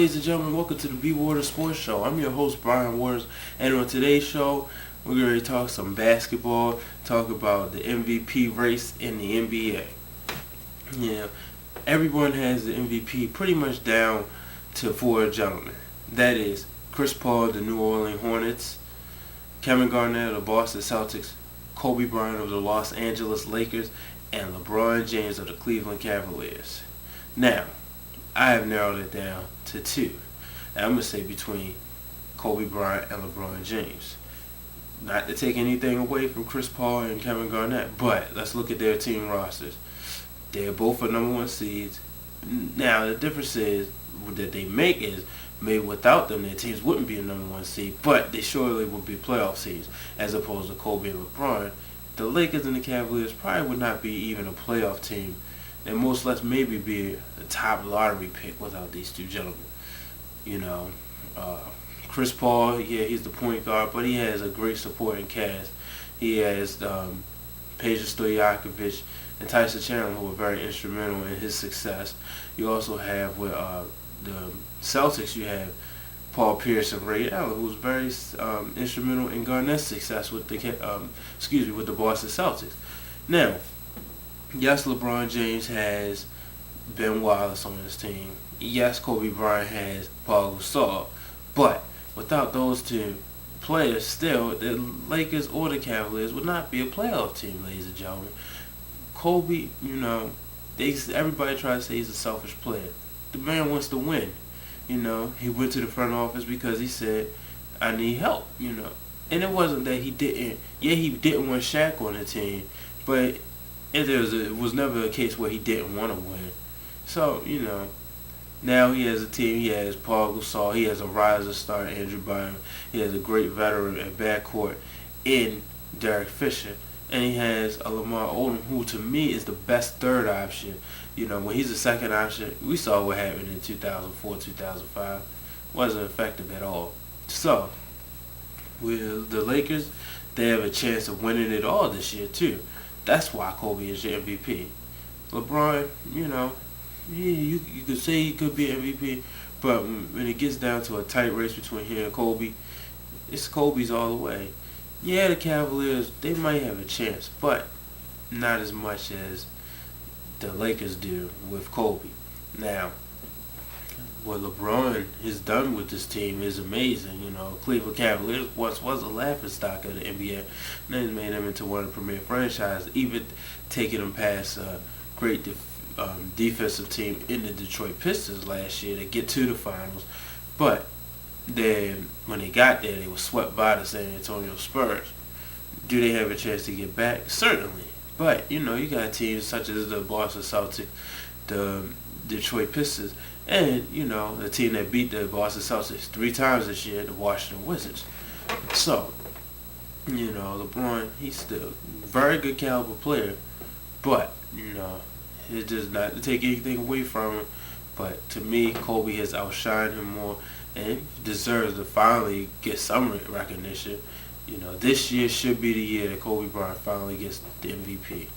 ladies and gentlemen, welcome to the BWaters Sports Show. I'm your host, Brian Waters, and on today's show, we're going to talk some basketball, talk about the MVP race in the NBA. Yeah, everyone has the MVP pretty much down to four gentlemen. That is Chris Paul of the New Orleans Hornets, Kevin Garnett of the Boston Celtics, Kobe Bryant of the Los Angeles Lakers, and LeBron James of the Cleveland Cavaliers. Now, I have narrowed it down to two. And I'm going to say between Kobe Bryant and LeBron James. Not to take anything away from Chris Paul and Kevin Garnett, but let's look at their team rosters. They're both are number one seeds. Now, the difference is that they make is maybe without them, their teams wouldn't be a number one seed, but they surely would be playoff teams as opposed to Kobe and LeBron. The Lakers and the Cavaliers probably would not be even a playoff team. And most less maybe be a top lottery pick without these two gentlemen. You know, Chris Paul, yeah, he's the point guard, but he has a great supporting cast. He has Peja Stojakovic and Tyson Chandler, who were very instrumental in his success. You also have with the Celtics, you have Paul Pierce and Ray Allen, who was very instrumental in Garnett's success with the with the Boston Celtics. Now, yes, LeBron James has Ben Wallace on his team. Yes, Kobe Bryant has Paul Gasol. But without those two players, still, the Lakers or the Cavaliers would not be a playoff team, ladies and gentlemen. Kobe, you know, everybody tries to say he's a selfish player. The man wants to win. You know, he went to the front office because he said, I need help, you know. And it wasn't that he didn't want Shaq on the team, but it was never a case where he didn't want to win. So, you know, now he has a team. He has Paul Gasol. He has a rising star, Andrew Bynum. He has a great veteran at backcourt in Derek Fisher. And he has a Lamar Odom, who to me is the best third option. You know, when he's the second option, we saw what happened in 2004, 2005. Wasn't effective at all. So, with the Lakers, they have a chance of winning it all this year, too. That's why Kobe is your MVP. LeBron, you know, you could say he could be MVP, but when it gets down to a tight race between him and Kobe, it's Kobe's all the way. Yeah, the Cavaliers, they might have a chance, but not as much as the Lakers do with Kobe. Now, what LeBron has done with this team is amazing. You know, Cleveland Cavaliers once was a laughingstock of the NBA. Then they made them into one of the premier franchises, even taking them past a great defensive team in the Detroit Pistons last year to get to the finals. But then when they got there, they were swept by the San Antonio Spurs. Do they have a chance to get back? Certainly. But, you know, you got teams such as the Boston Celtics, the Detroit Pistons, and, you know, the team that beat the Boston Celtics 3 times this year, the Washington Wizards. So, you know, LeBron, he's still a very good caliber player, but, you know, it's just not to take anything away from him. But to me, Kobe has outshined him more and deserves to finally get some recognition. You know, this year should be the year that Kobe Bryant finally gets the MVP.